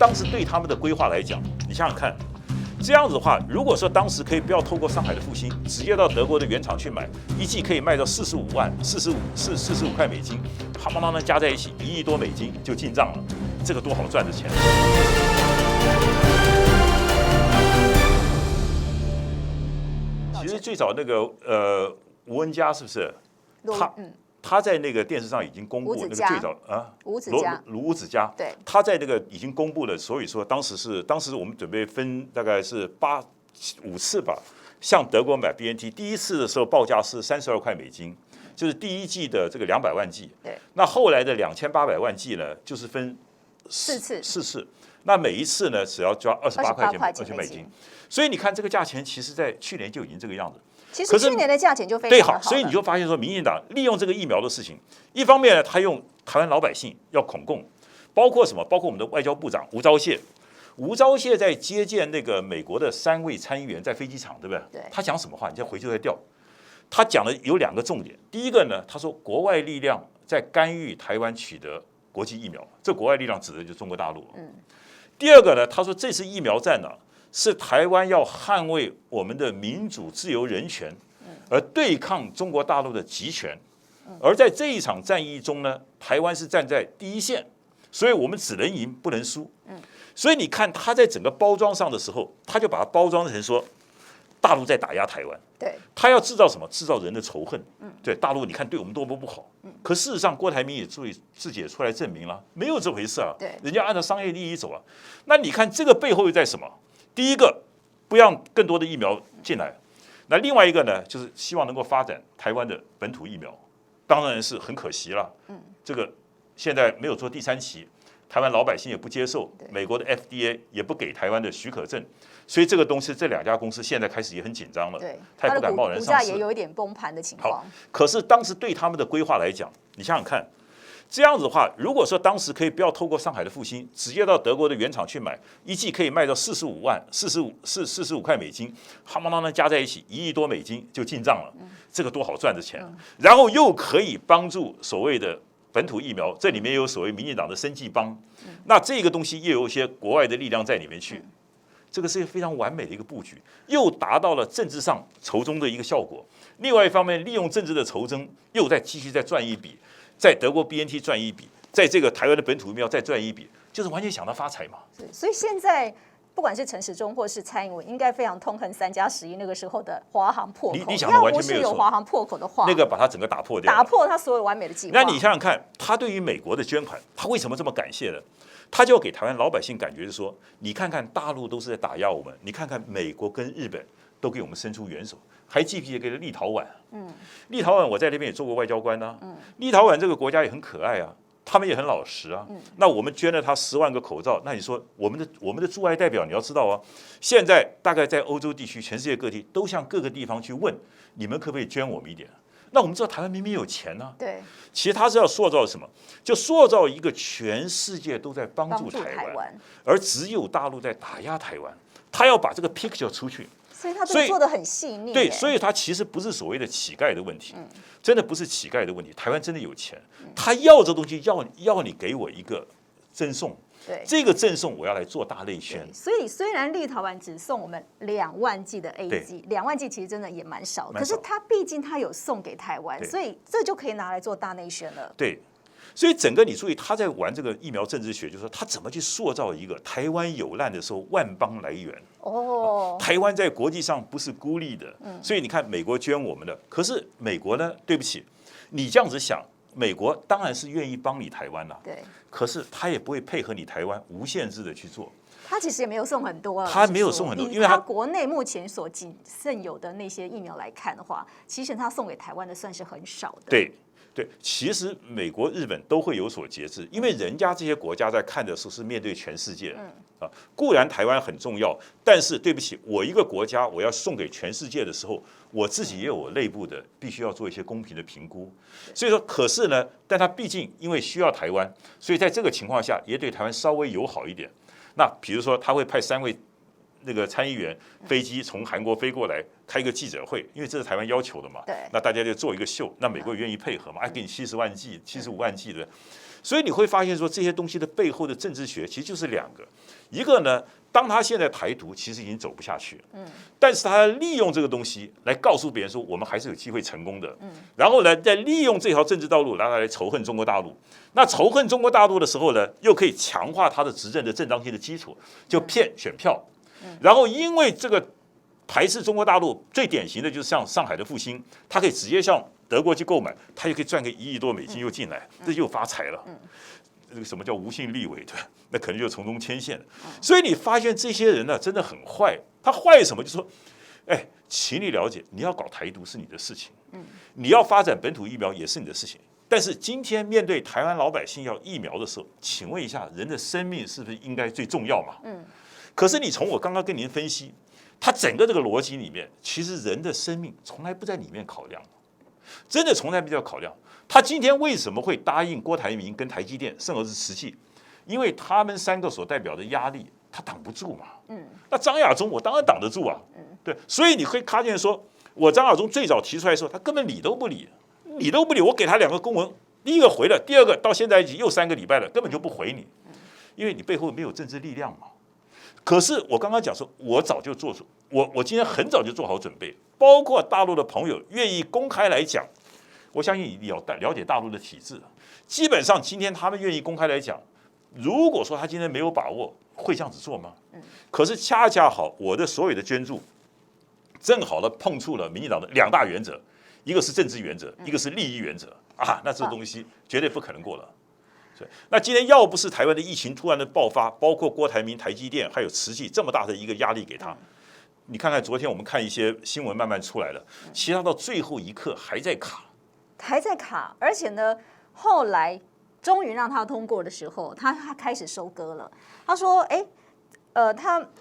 当时对他们的规划来讲，你想想看，这样子的话，如果说当时可以不要透过上海的复兴，直接到德国的原厂去买，一季可以卖到45万，45块美金，夯邦当加在一起1亿多美金就进账了，这个多好赚的钱！其实最早那个吴恩嘉是不是？他在那个电视上已经公布那个最早吴子嘉，对，他在那个已经公布了，所以说当时我们准备分大概是5次吧，向德国买 BNT， 第一次的时候报价是32块美金，就是第一季的这个200万剂，对，那后来的2800万剂呢，就是分4次，那每一次呢只要交28块钱美金，所以你看这个价钱，其实在去年就已经这个样子。其实去年的价钱就非常对好，所以你就发现说，民进党利用这个疫苗的事情，一方面呢，他用台湾老百姓要恐共，包括什么？包括我们的外交部长吴钊燮。吴钊燮在接见那个美国的3位参议员在飞机场，对不对？对。他讲什么话？你再回去再调。他讲的有2个重点。第一个呢，他说国外力量在干预台湾取得国际疫苗，这国外力量指的就是中国大陆。第二个呢，他说这次疫苗战呢，是台湾要捍卫我们的民主、自由、人权，而对抗中国大陆的集权。而在这一场战役中呢，台湾是站在第一线，所以我们只能赢不能输。所以你看他在整个包装上的时候，他就把它包装成说大陆在打压台湾。对，他要制造什么？制造人的仇恨。对大陆，你看对我们多么不好。可事实上，郭台铭也自己也出来证明了，没有这回事啊。对，人家按照商业利益走啊。那你看这个背后又在什么？第一个，不让更多的疫苗进来。那另外一个呢，就是希望能够发展台湾的本土疫苗。当然是很可惜了。这个现在没有做第3期，台湾老百姓也不接受，美国的 FDA 也不给台湾的许可证，所以这个东西这2家公司现在开始也很紧张了，他也不敢贸然上市，股价也有一点崩盘的情况。可是当时对他们的规划来讲，你想想看，这样子的话，如果说当时可以不要透过上海的复兴，直接到德国的原厂去买，一季可以卖到45万，45块美金，夯邦当加在一起1亿多美金就进账了，这个多好赚的钱！然后又可以帮助所谓的本土疫苗，这里面有所谓民进党的生技帮，那这个东西又有一些国外的力量在里面去，这个是非常完美的一个布局，又达到了政治上筹中的一个效果。另外一方面，利用政治的筹争，又再继续再赚一笔，在德国 BNT 赚一笔，在这个台湾的本土疫苗再赚一笔，就是完全想到发财嘛。所以现在不管是陈时中或是蔡英文，应该非常痛恨3+11那个时候的华航破口。你讲的完全没有错。要不是有华航破口的话，那个把它整个打破掉，打破他所有完美的计划。那你想想看，他对于美国的捐款，他为什么这么感谢呢？他就要给台湾老百姓感觉是说，你看看大陆都是在打压我们，你看看美国跟日本都给我们伸出援手，还记不记得给了立陶宛？立陶宛我在那边也做过外交官啊。立陶宛这个国家也很可爱啊，他们也很老实啊。那我们捐了他10万个口罩，那你说我们的驻外代表，你要知道啊，现在大概在欧洲地区、全世界各地都向各个地方去问，你们可不可以捐我们一点？那我们知道台湾明明有钱呢。对，其实他是要塑造什么？就塑造一个全世界都在帮助台湾，而只有大陆在打压台湾。他要把这个 picture 出去，所以他都做得很细腻。对，所以他其实不是所谓的乞丐的问题，真的不是乞丐的问题。台湾真的有钱，他要这东西，要你给我一个赠送。对，这个赠送我要来做大内宣。所以虽然立陶宛只送我们2万剂的 AZ，2万剂其实真的也蛮少，可是他毕竟他有送给台湾，所以这就可以拿来做大内宣了。对，所以整个你注意他在玩这个疫苗政治学，就是说他怎么去塑造一个台湾有难的时候万邦来援。台湾在国际上不是孤立的，所以你看美国捐我们的，可是美国呢，对不起，你这样子想。美国当然是愿意帮你台湾啦，对，可是他也不会配合你台湾无限制的去做。他其实也没有送很多，他没有送很多，因为他国内目前所仅剩有的那些疫苗来看的话，其实他送给台湾的算是很少的。对，其实美国、日本都会有所节制，因为人家这些国家在看的时候是面对全世界固然台湾很重要，但是对不起，我一个国家我要送给全世界的时候，我自己也有我内部的，必须要做一些公平的评估。所以说，可是呢，但他毕竟因为需要台湾，所以在这个情况下也对台湾稍微友好一点。那比如说，他会派3位那个参议员飞机从韩国飞过来开一个记者会，因为这是台湾要求的嘛。对，那大家就做一个秀，那美国愿意配合嘛？给你70万剂、75万剂的。所以你会发现说这些东西的背后的政治学其实就是两个，一个呢，当他现在台独其实已经走不下去了，但是他利用这个东西来告诉别人说我们还是有机会成功的，然后呢，再利用这条政治道路来仇恨中国大陆。那仇恨中国大陆的时候呢，又可以强化他的执政的正当性的基础，就骗选票。然后因为这个排斥中国大陆，最典型的就是像上海的复兴，他可以直接向德国去购买，他就可以赚个1亿多美金又进来，这就发财了。这个什么叫无性立委，对吧？那可能就从中牵线了。所以你发现这些人呢，真的很坏。他坏什么？就是说，哎，请你了解，你要搞台独是你的事情，你要发展本土疫苗也是你的事情。但是今天面对台湾老百姓要疫苗的时候，请问一下，人的生命是不是应该最重要嘛？可是你从我刚刚跟您分析，他整个这个逻辑里面，其实人的生命从来不在里面考量，真的从来不叫考量。他今天为什么会答应郭台铭跟台积电，甚而是慈济？因为他们3个所代表的压力，他挡不住嘛。那张亚中我当然挡得住啊。对，所以你会发现说，我张亚中最早提出来说，他根本理都不理，我给他2个公文，第一个回了，第二个到现在已经又3个礼拜了，根本就不回你，因为你背后没有政治力量嘛。可是我刚刚讲说，我早就做出，我今天很早就做好准备，包括大陆的朋友愿意公开来讲。我相信你要了解大陆的体制，基本上今天他们愿意公开来讲，如果说他今天没有把握，会这样子做吗？可是恰恰好，我的所有的捐助，正好的碰触了民进党的2大原则，一个是政治原则，一个是利益原则啊，那这东西绝对不可能过了。那今天要不是台湾的疫情突然的爆发，包括郭台铭、台积电还有慈济这么大的一个压力给他，你看看昨天我们看一些新闻慢慢出来了，其实他到最后一刻还在卡。而且呢，后来终于让他通过的时候，他开始收割了。他说：“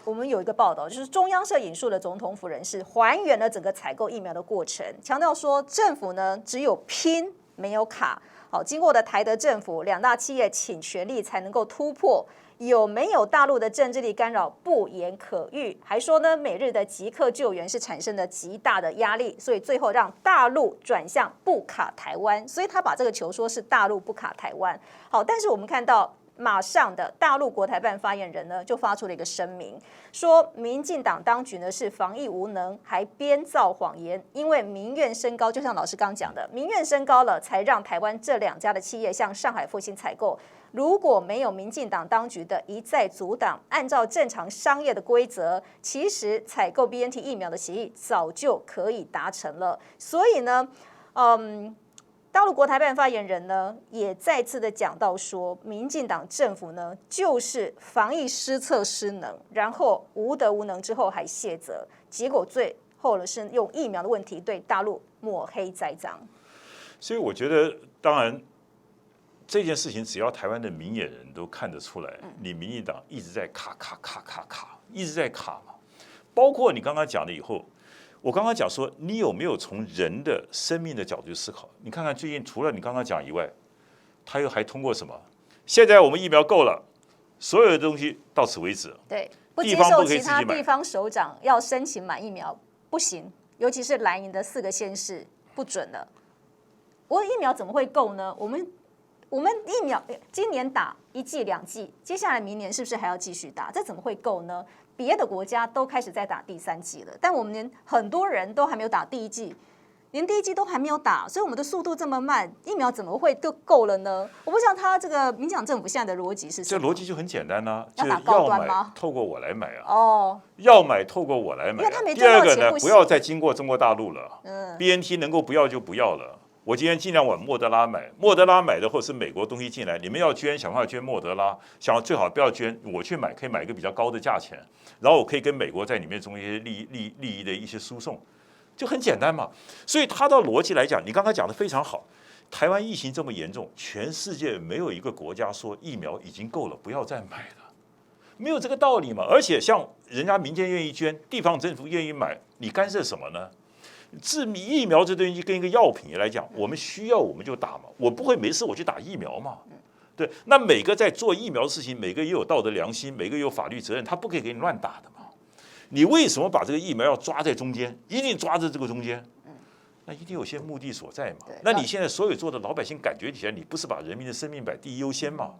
我们有一个报道，就是中央社引述的总统府人士还原了整个采购疫苗的过程，强调说政府呢只有拼没有卡。好，经过的台德政府2大企业倾全力才能够突破。”有没有大陆的政治力干扰不言可喻，还说呢，美日的即刻救援是产生了极大的压力，所以最后让大陆转向不卡台湾，所以他把这个球说是大陆不卡台湾。好，但是我们看到马上的大陆国台办发言人呢就发出了一个声明，说民进党当局呢是防疫无能，还编造谎言，因为民怨升高，就像老师刚讲的，民怨升高了，才让台湾这2家的企业向上海复兴采购。如果没有民进党当局的一再阻挡，按照正常商业的规则，其实采购 BNT 疫苗的协议早就可以达成了。所以呢，大陆国台办发言人呢也再次的讲到说，民进党政府呢就是防疫失策失能，然后无德无能之后还卸责，结果最后呢是用疫苗的问题对大陆抹黑栽赃。所以我觉得，当然。这件事情只要台湾的明眼人都看得出来，你民进党一直在卡，一直在卡嘛。包括你刚刚讲的以后，我刚刚讲说，你有没有从人的生命的角度去思考？你看看最近除了你刚刚讲以外，他又还通过什么？现在我们疫苗够了，所有的东西到此为止。对，不接受其他地方首长要申请买疫苗不行，尤其是蓝营的4个县市不准了。我疫苗怎么会够呢？我们疫苗今年打1剂2剂，接下来明年是不是还要继续打？这怎么会够呢？别的国家都开始在打第3剂了，但我们连很多人都还没有打第1剂，连第1剂都还没有打，所以我们的速度这么慢，疫苗怎么会就够了呢？我不知道他这个民进党政府现在的逻辑是什么？这逻辑就很简单啊，要打高端吗？透过我来买啊。哦，要买透过我来买、啊。因为他没第二个呢，不不要再经过中国大陆了。BNT 能够不要就不要了。我今天尽量往莫德拉买，莫德拉买的或是美国东西进来，你们要捐，想办法捐莫德拉，想最好不要捐，我去买，可以买一个比较高的价钱，然后我可以跟美国在里面中一些利益的一些输送，就很简单嘛。所以他的逻辑来讲，你刚才讲的非常好。台湾疫情这么严重，全世界没有一个国家说疫苗已经够了，不要再买了，没有这个道理嘛。而且像人家民间愿意捐，地方政府愿意买，你干涉什么呢？疫苗这东西跟一个药品来讲，我们需要我们就打嘛，我不会没事我去打疫苗嘛。对，那每个在做疫苗的事情，每个也有道德良心，每个也有法律责任，他不可以给你乱打的嘛。你为什么把这个疫苗要抓在中间，一定抓在这个中间？那一定有些目的所在嘛对。那你现在所有做的，老百姓感觉起来，你不是把人民的生命摆第一优先嘛？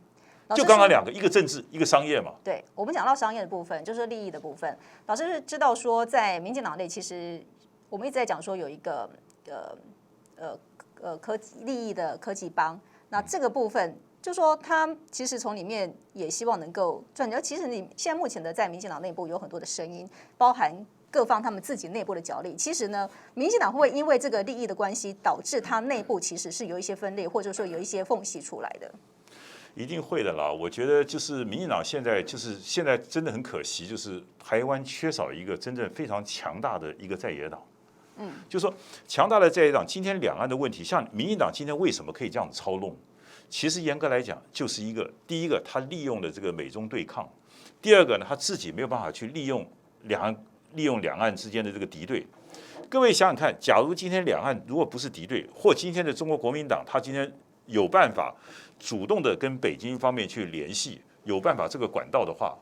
老师就刚刚两个，一个政治，一个商业嘛。对，我们讲到商业的部分，就是利益的部分。老师是知道说，在民进党内，其实我们一直在讲说有一个科技利益的科技帮，那这个部分。就说他其实从里面也希望能够赚钱，其实你现在目前的在民进党内部有很多的声音，包含各方他们自己内部的角力。其实呢，民进党会因为这个利益的关系，导致它内部其实是有一些分裂，或者说有一些缝隙出来的。一定会的啦，我觉得就是民进党现在真的很可惜，就是台湾缺少一个真正非常强大的一个在野党。就是说强大的在野党，今天两岸的问题，像民进党今天为什么可以这样子操弄？其实严格来讲，就是第一个，他利用了这个美中对抗；第二个呢，他自己没有办法去利用两岸之间的这个敌对。各位想想看，假如今天两岸如果不是敌对，或今天的中国国民党，他今天有办法主动的跟北京方面去联系，有办法这个管道的话，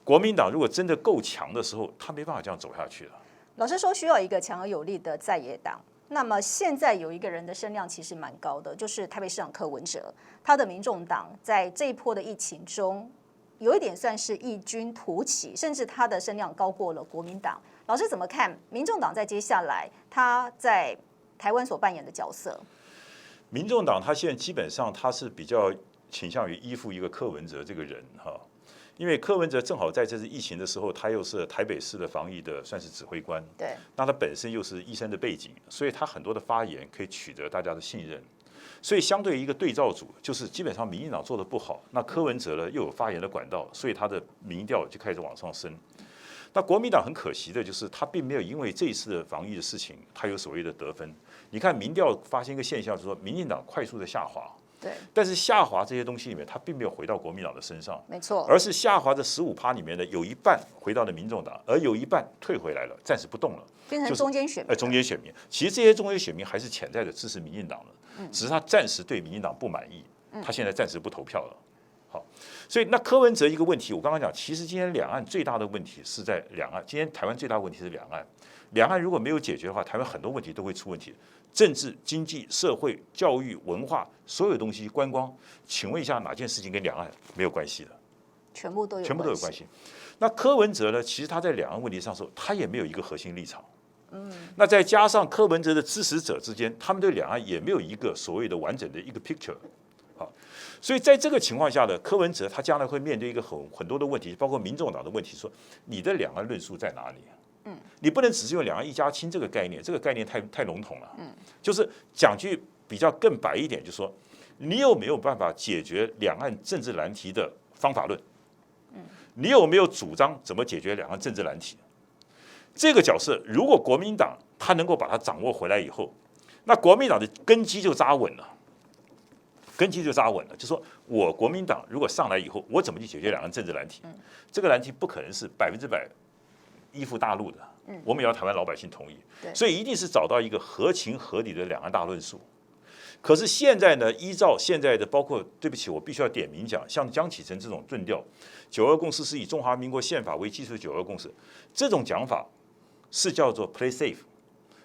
国民党如果真的够强的时候，他没办法这样走下去了。老师说需要一个强而有力的在野党。那么现在有一个人的声量其实蛮高的，就是台北市长柯文哲，他的民众党在这一波的疫情中，有一点算是异军突起，甚至他的声量高过了国民党。老师怎么看民众党在接下来他在台湾所扮演的角色？民众党他现在基本上他是比较倾向于依附一个柯文哲这个人哈。因为柯文哲正好在这次疫情的时候，他又是台北市的防疫的算是指挥官，对，那他本身又是医生的背景，所以他很多的发言可以取得大家的信任。所以相对一个对照组，就是基本上民进党做的不好，那柯文哲呢又有发言的管道，所以他的民调就开始往上升。那国民党很可惜的就是，他并没有因为这一次的防疫的事情，他有所谓的得分。你看民调发现一个现象，就是说民进党快速的下滑。对，但是下滑这些东西里面，它并没有回到国民党的身上，没错，而是下滑的15%里面呢，有一半回到了民众党，而有一半退回来了，暂时不动了，变成中间选民。中间选民，其实这些中间选民还是潜在的支持民进党的，只是他暂时对民进党不满意，他现在暂时不投票了。好，所以那柯文哲一个问题，我刚刚讲，其实今天两岸最大的问题是在两岸，今天台湾最大的问题是两岸，两岸如果没有解决的话，台湾很多问题都会出问题。政治、经济、社会、教育、文化，所有东西，观光，请问一下，哪件事情跟两岸没有关系的？全部都有关系。那柯文哲呢？其实他在两岸问题上说，他也没有一个核心立场。那再加上柯文哲的支持者之间，他们对两岸也没有一个所谓的完整的一个 picture。好，所以在这个情况下呢，柯文哲他将来会面对一个很多的问题，包括民众党的问题，说你的两岸论述在哪里？你不能只是用两岸一家亲这个概念，这个概念太笼统了。就是讲句比较更白一点，就是说你有没有办法解决两岸政治难题的方法论？你有没有主张怎么解决两岸政治难题？这个角色，如果国民党他能够把它掌握回来以后，那国民党的根基就扎稳了。就说我国民党如果上来以后，我怎么去解决两岸政治难题？这个难题不可能是100%依附大陆的，我们也要台湾老百姓同意，所以一定是找到一个合情合理的两岸大论述。可是现在呢，依照现在的，包括对不起，我必须要点名讲，像江启臣这种论调，9·2共识是以中华民国宪法为基础的9·2共识，这种讲法是叫做 play safe，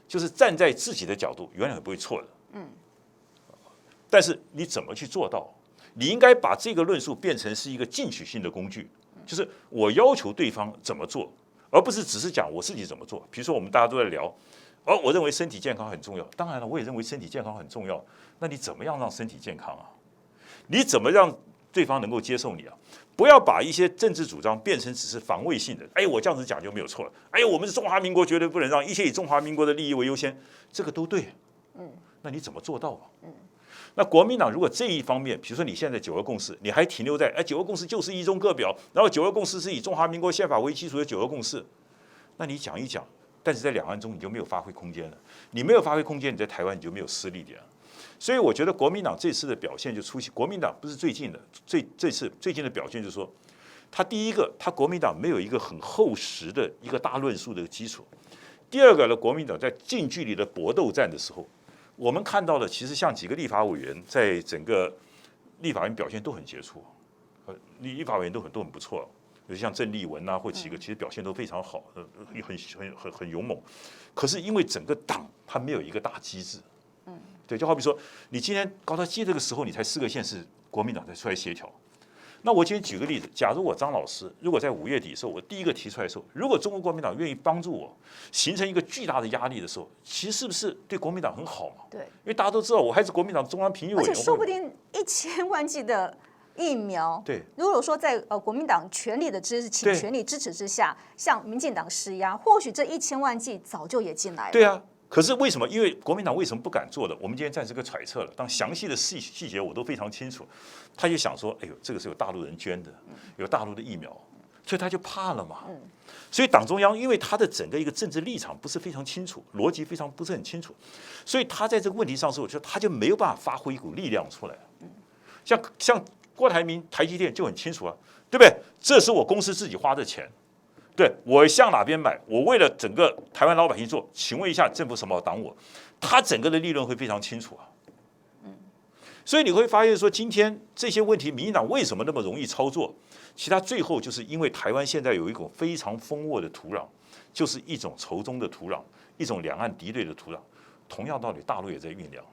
就是站在自己的角度，永远不会错的。但是你怎么去做到？你应该把这个论述变成是一个进取性的工具，就是我要求对方怎么做。而不是只是讲我自己怎么做。比如说，我们大家都在聊，我认为身体健康很重要。当然了，我也认为身体健康很重要。那你怎么样让身体健康啊？你怎么让对方能够接受你啊？不要把一些政治主张变成只是防卫性的。我这样子讲就没有错了。我们是中华民国，绝对不能让一切以中华民国的利益为优先，这个都对。那你怎么做到啊？那国民党如果这一方面，比如说你现在9·2共识，你还停留在9·2共识就是一中各表，然后9·2共识是以中华民国宪法为基础的9·2共识，那你讲一讲，但是在两岸中你就没有发挥空间了。你没有发挥空间，你在台湾你就没有施力点了。所以我觉得国民党这次的表现就出现，国民党不是最近的，这次最近的表现就是说，他第一个，他国民党没有一个很厚实的一个大论述的基础；第二个呢，国民党在近距离的搏斗战的时候。我们看到的，其实像几个立法委员，在整个立法院表现都很杰出，立法委员都很不错。比如像郑丽文啊，或几个其实表现都非常好，很勇猛。可是因为整个党它没有一个大机制，对，就好比说你今天高台接这个时候，你才4个县市，国民党才出来协调。那我今天举个例子，假如我张老师如果在5月底的时候，我第一个提出来的时候，如果中国国民党愿意帮助我，形成一个巨大的压力的时候，其实是不是对国民党很好嘛？对，因为大家都知道我还是国民党中央评议委员会，而且说不定1000万剂的疫苗，对，如果说在国民党全力的请全力支持之下，向民进党施压，或许这1000万剂早就也进来了。对啊。可是为什么？因为国民党为什么不敢做的？我们今天暂时个揣测了。当详细的细节我都非常清楚，他就想说：“哎呦，这个是有大陆人捐的，有大陆的疫苗，所以他就怕了嘛。”所以党中央因为他的整个一个政治立场不是非常清楚，逻辑非常不是很清楚，所以他在这个问题上，我觉得他就没有办法发挥一股力量出来。像郭台铭台积电就很清楚啊，对不对？这是我公司自己花的钱。对，我向哪边买？我为了整个台湾老百姓做，请问一下政府什么挡我？他整个的利润会非常清楚啊。所以你会发现说，今天这些问题，民进党为什么那么容易操作？其实他最后就是因为台湾现在有一种非常丰沃的土壤，就是一种仇中的土壤，一种两岸敌对的土壤。同样道理，大陆也在酝酿。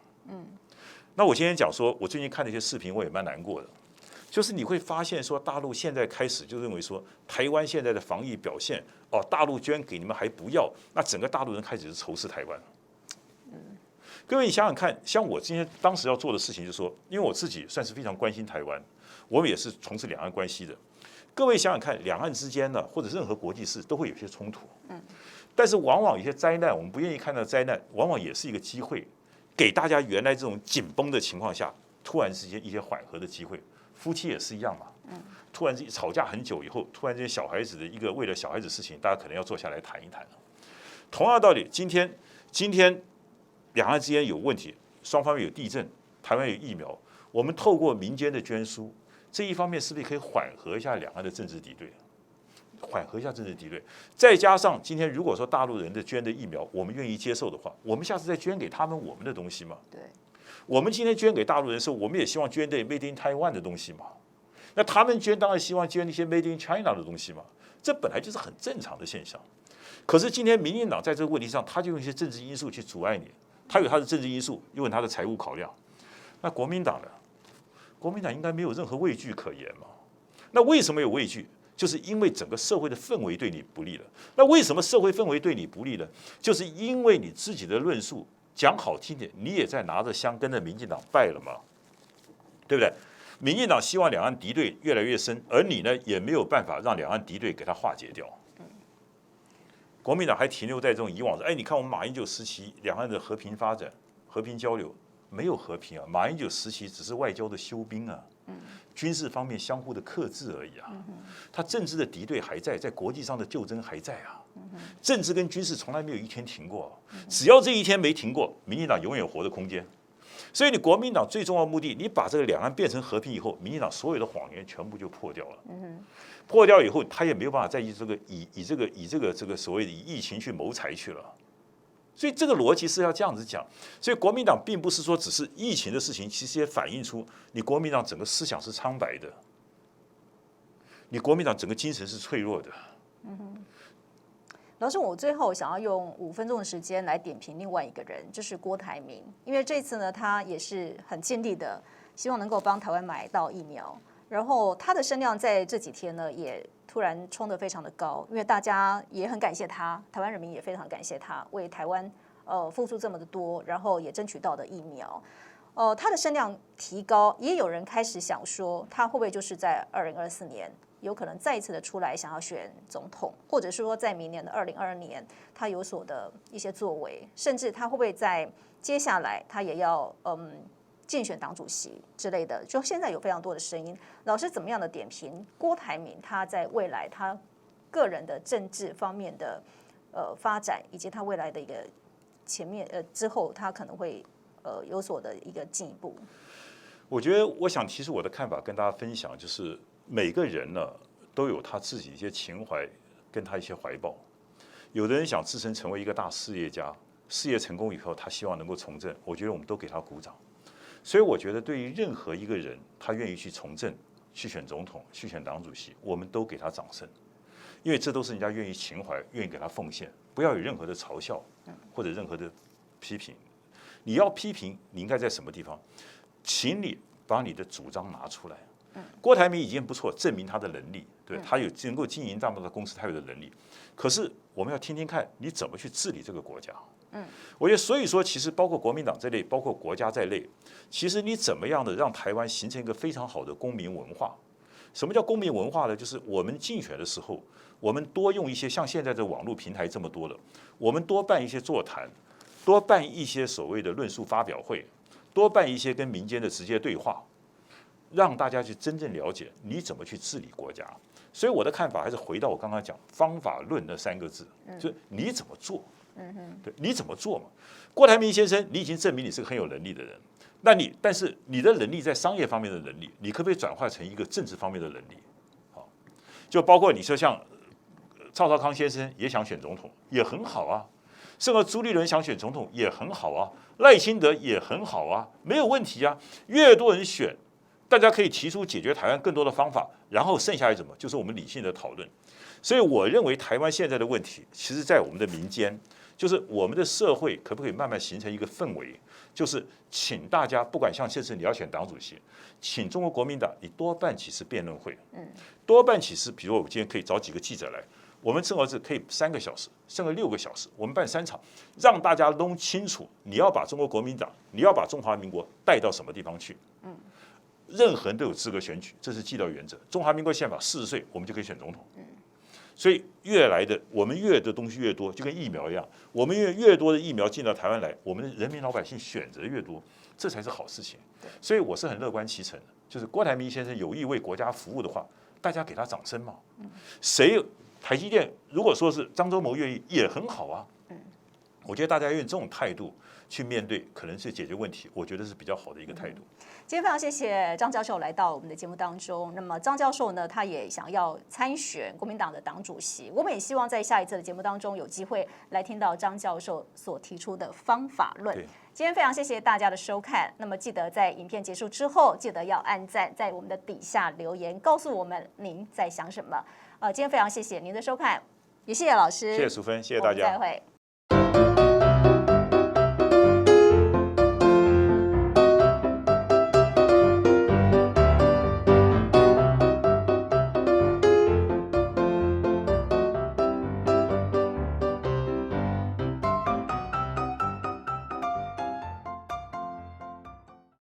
那我今天讲说，我最近看了一些视频，我也蛮难过的。就是你会发现说，大陆现在开始就认为说，台湾现在的防疫表现，大陆捐给你们还不要，那整个大陆人开始是仇视台湾。各位，你想想看，像我今天当时要做的事情，就是说，因为我自己算是非常关心台湾，我们也是从事两岸关系的。各位想想看，两岸之间呢，或者任何国际事都会有些冲突，但是往往有些灾难，我们不愿意看到灾难，往往也是一个机会，给大家原来这种紧绷的情况下，突然之间一些缓和的机会。夫妻也是一样嘛，突然之间吵架很久以后，突然之间小孩子的一个为了小孩子事情，大家可能要坐下来谈一谈了。同样道理，今天两岸之间有问题，双方有地震，台湾有疫苗，我们透过民间的捐书，这一方面是不是可以缓和一下两岸的政治敌对？缓和一下政治敌对，再加上今天如果说大陆人的捐的疫苗，我们愿意接受的话，我们下次再捐给他们我们的东西嘛。对。我们今天捐给大陆人的时候，我们也希望捐对 Made in Taiwan 的东西嘛。那他们捐当然希望捐一些 Made in China 的东西嘛。这本来就是很正常的现象。可是今天民进党在这个问题上，他就用一些政治因素去阻碍你，他有他的政治因素，又有他的财务考量。那国民党呢？国民党应该没有任何畏惧可言嘛。那为什么有畏惧？就是因为整个社会的氛围对你不利了。那为什么社会氛围对你不利呢？就是因为你自己的论述。讲好听点，你也在拿着香跟着民进党拜了嘛，对不对？民进党希望两岸敌对越来越深，而你呢也没有办法让两岸敌对给它化解掉。国民党还停留在这种以往的，你看我们马英九时期两岸的和平发展、和平交流没有和平啊，马英九时期只是外交的休兵啊，军事方面相互的克制而已啊，他政治的敌对还在，在国际上的斗争还在啊。政治跟军事从来没有一天停过，只要这一天没停过，民进党永远有活的空间。所以你国民党最重要的目的，你把这个两岸变成和平以后，民进党所有的谎言全部就破掉了。破掉以后，他也没有办法再以这个所谓的以疫情去谋财去了。所以这个逻辑是要这样子讲。所以国民党并不是说只是疫情的事情，其实也反映出你国民党整个思想是苍白的，你国民党整个精神是脆弱的。老师，我最后想要用5分钟的时间来点评另外一个人，就是郭台铭。因为这次呢，他也是很坚定的，希望能够帮台湾买到疫苗。然后他的声量在这几天呢，也突然冲得非常的高，因为大家也很感谢他，台湾人民也非常感谢他，为台湾付出这么的多，然后也争取到的疫苗。他的声量提高，也有人开始想说，他会不会就是在2024年？有可能再一次的出来想要选总统，或者是说在明年的2022年，他有所的一些作为，甚至他会不会在接下来他也要竞选党主席之类的？就现在有非常多的声音，老师怎么样的点评郭台铭他在未来他个人的政治方面的发展，以及他未来的一个前面之后他可能会有所的一个进一步？我觉得我想提出我的看法跟大家分享，就是每个人呢都有他自己一些情怀跟他一些怀抱。有的人想自身成为一个大事业家，事业成功以后他希望能够从政，我觉得我们都给他鼓掌。所以我觉得对于任何一个人他愿意去从政，去选总统、去选党主席，我们都给他掌声，因为这都是人家愿意情怀、愿意给他奉献，不要有任何的嘲笑或者任何的批评。你要批评，你应该在什么地方？请你把你的主张拿出来。郭台铭已经不错，证明他的能力，对他有能够经营这么大的公司，他有的能力。可是我们要听听看你怎么去治理这个国家。我觉得所以说，其实包括国民党在内，包括国家在内，其实你怎么样的让台湾形成一个非常好的公民文化？什么叫公民文化呢？就是我们竞选的时候，我们多用一些像现在的网络平台这么多了，我们多办一些座谈，多办一些所谓的论述发表会，多办一些跟民间的直接对话，让大家去真正了解你怎么去治理国家。所以我的看法还是回到我刚刚讲方法论那3个字，就是你怎么做。对，你怎么做嘛？郭台铭先生，你已经证明你是个很有能力的人，但是你的能力在商业方面的能力，你可不可以转化成一个政治方面的能力？好，就包括你说像赵少康先生也想选总统，也很好啊。甚至朱立伦想选总统也很好啊，赖清德也很好啊，没有问题啊。越多人选，大家可以提出解决台湾更多的方法，然后剩下来什么，就是我们理性的讨论。所以我认为台湾现在的问题，其实在我们的民间。就是我们的社会可不可以慢慢形成一个氛围，就是请大家不管像这次你要选党主席，请中国国民党你多办几次辩论会，多办几次，比如我们今天可以找几个记者来，我们正好是可以3个小时，甚至6个小时，我们办3场，让大家弄清楚你要把中国国民党，你要把中华民国带到什么地方去。任何人都有资格选举，这是既定原则。中华民国宪法40岁我们就可以选总统。所以我们越的东西越多，就跟疫苗一样，我们越多的疫苗进到台湾来，我们的人民老百姓选择越多，这才是好事情。所以我是很乐观其成的，就是郭台铭先生有意为国家服务的话，大家给他掌声嘛。台积电如果说是张忠谋愿意，也很好啊。我觉得大家用这种态度去面对，可能是解决问题，我觉得是比较好的一个态度。今天非常谢谢张教授来到我们的节目当中。那么张教授呢，他也想要参选国民党的党主席。我们也希望在下一次的节目当中有机会来听到张教授所提出的方法论。今天非常谢谢大家的收看。那么记得在影片结束之后，记得要按赞，在我们的底下留言，告诉我们您在想什么。今天非常谢谢您的收看，也谢谢老师，谢谢淑芬，谢谢大家，再会。